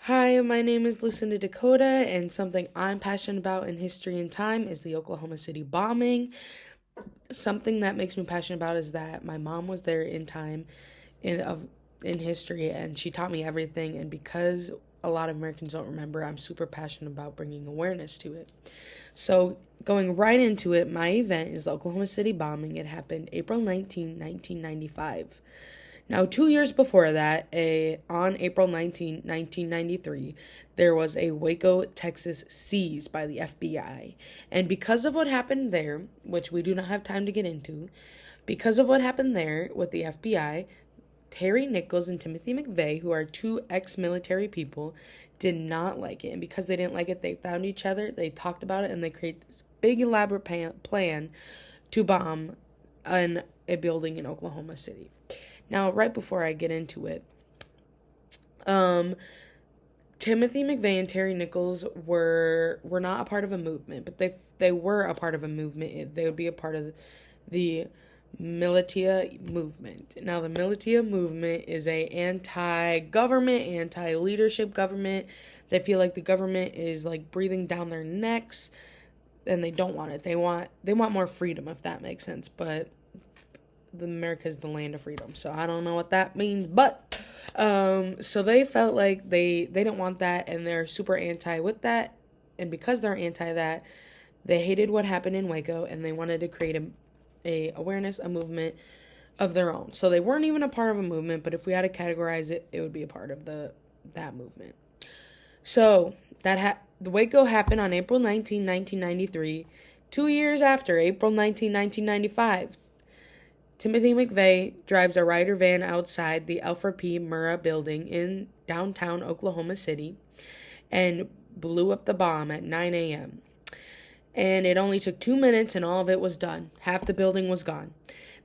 Hi, my name is Lucinda Dakota, and something I'm passionate about in history and time is the Oklahoma City bombing. Something that makes me passionate about is that my mom was there in time in history, and she taught me everything. And because a lot of Americans don't remember, I'm super passionate about bringing awareness to it. So, going right into it, my event is the Oklahoma City bombing. It happened April 19, 1995. Now, 2 years before that, on April 19, 1993, there was a Waco, Texas seized by the FBI. And because of what happened there, which we do not have time to get into, because of what happened there with the FBI, Terry Nichols and Timothy McVeigh, who are two ex military people, did not like it. And because they didn't like it, they found each other, they talked about it, and they created this big, elaborate plan to bomb a building in Oklahoma City. Now, right before I get into it, um, Timothy McVeigh and Terry Nichols were not a part of a movement, but they were a part of a movement. They would be a part of the Militia movement. Now, the Militia movement is a anti-government, anti-leadership government. They feel like the government is like breathing down their necks, and they don't want it. They want more freedom, if that makes sense. But America is the land of freedom, so I don't know what that means. But so they felt like they didn't want that, and they're super anti with that. And because they're anti that, they hated what happened in Waco, and they wanted to create a awareness, a movement of their own. So they weren't even a part of a movement, but if we had to categorize it, it would be a part of that movement. So the Waco happened on April 19, 1993. 2 years after April 19, 1995, Timothy McVeigh drives a Ryder van outside the Alfred P. Murrah building in downtown Oklahoma City and blew up the bomb at 9 a.m. And it only took 2 minutes and all of it was done. Half the building was gone.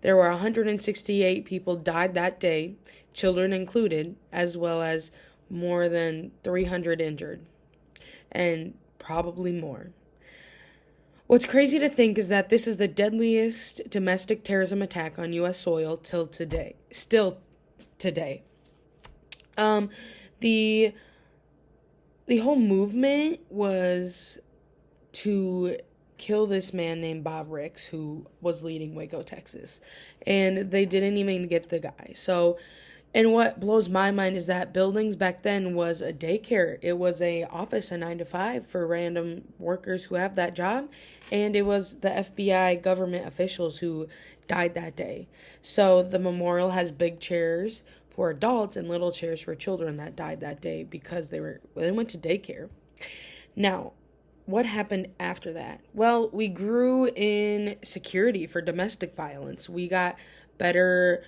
There were 168 people died that day, children included, as well as more than 300 injured, and probably more. What's crazy to think is that this is the deadliest domestic terrorism attack on U.S. soil till today. Still today. Um, the the whole movement was to kill this man named Bob Ricks, who was leading Waco, Texas. And they didn't even get the guy. So, and what blows my mind is that buildings back then was a daycare. It was a office, a 9 to 5 for random workers who have that job. And it was the FBI government officials who died that day. So the memorial has big chairs for adults and little chairs for children that died that day because they went to daycare. Now, what happened after that? Well, we grew in security for domestic violence. We got better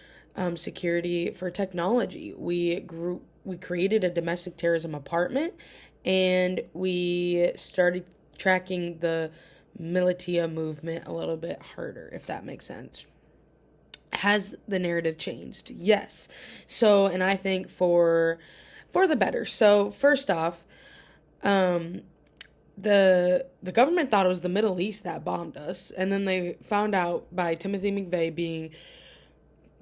security for technology. We created a domestic terrorism department, and we started tracking the militia movement a little bit harder, if that makes sense. Has the narrative changed? Yes. So, and I think for the better. So, first off, um, the government thought it was the Middle East that bombed us, and then they found out by Timothy McVeigh being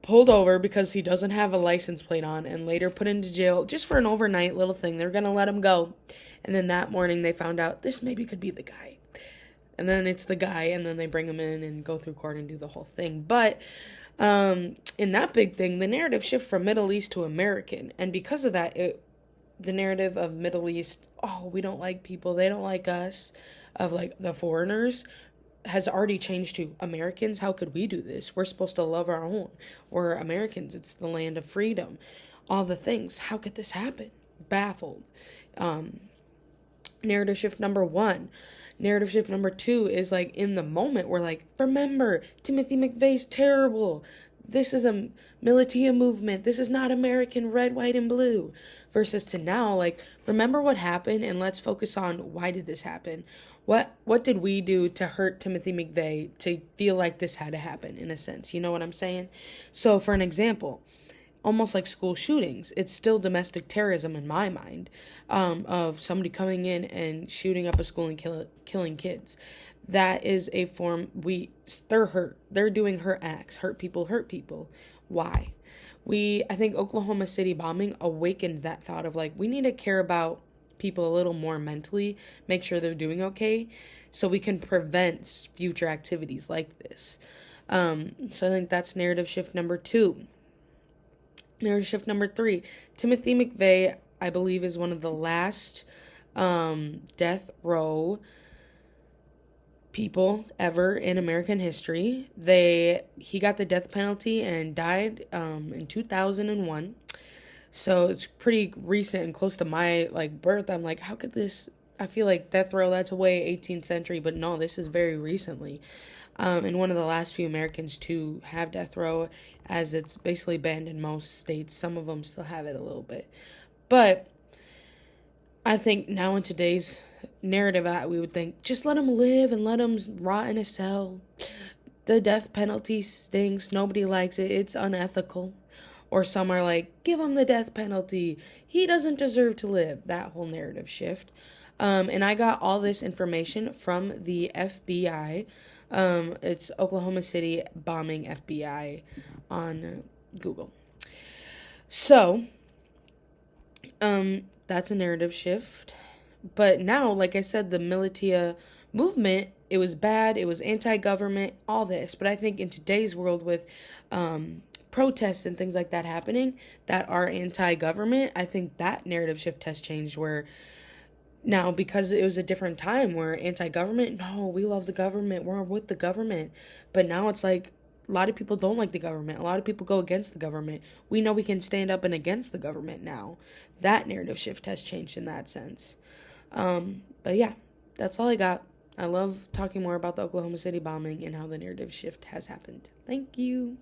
pulled over because he doesn't have a license plate on, and later put into jail just for an overnight little thing. They're gonna let him go, and then that morning they found out this maybe could be the guy, and then it's the guy, and then they bring him in and go through court and do the whole thing. But in that big thing, the narrative shift from Middle East to American, and because of that, the narrative of Middle East, oh, we don't like people, they don't like us, of like the foreigners, has already changed to Americans. How could we do this? We're supposed to love our own. We're Americans. It's the land of freedom. All the things. How could this happen? Baffled. Um, Narrative shift number one. Narrative shift number two is like in the moment, we're like, remember, Timothy McVeigh's terrible. This is a militia movement. This is not American red, white, and blue. Versus to now, like, remember what happened and let's focus on why did this happen? What did we do to hurt Timothy McVeigh to feel like this had to happen in a sense? You know what I'm saying? So for an example, almost like school shootings. It's still domestic terrorism in my mind, of somebody coming in and shooting up a school and killing kids. That is a form they're hurt. They're doing hurt acts. Hurt people hurt people. Why? I think Oklahoma City bombing awakened that thought of like, we need to care about people a little more mentally, make sure they're doing okay, so we can prevent future activities like this. So I think that's narrative shift number two. Narrative shift number three, Timothy McVeigh, I believe, is one of the last death row people ever in American history. He got the death penalty and died in 2001. So it's pretty recent and close to my like birth. I'm like, how could this? I feel like death row, that's way 18th century, but no, this is very recently. And one of the last few Americans to have death row, as it's basically banned in most states. Some of them still have it a little bit, but I think now in today's narrative, we would think just let them live and let them rot in a cell. The death penalty stinks. Nobody likes it. It's unethical. Or some are like, give him the death penalty. He doesn't deserve to live. That whole narrative shift. And I got all this information from the FBI. It's Oklahoma City bombing FBI on Google. So, that's a narrative shift. But now, like I said, the militia movement, it was bad, it was anti-government, all this. But I think in today's world with protests and things like that happening that are anti-government, I think that narrative shift has changed where now, because it was a different time where anti-government, no, we love the government, we're with the government. But now it's like a lot of people don't like the government. A lot of people go against the government. We know we can stand up and against the government now. That narrative shift has changed in that sense. But yeah, that's all I got. I love talking more about the Oklahoma City bombing and how the narrative shift has happened. Thank you.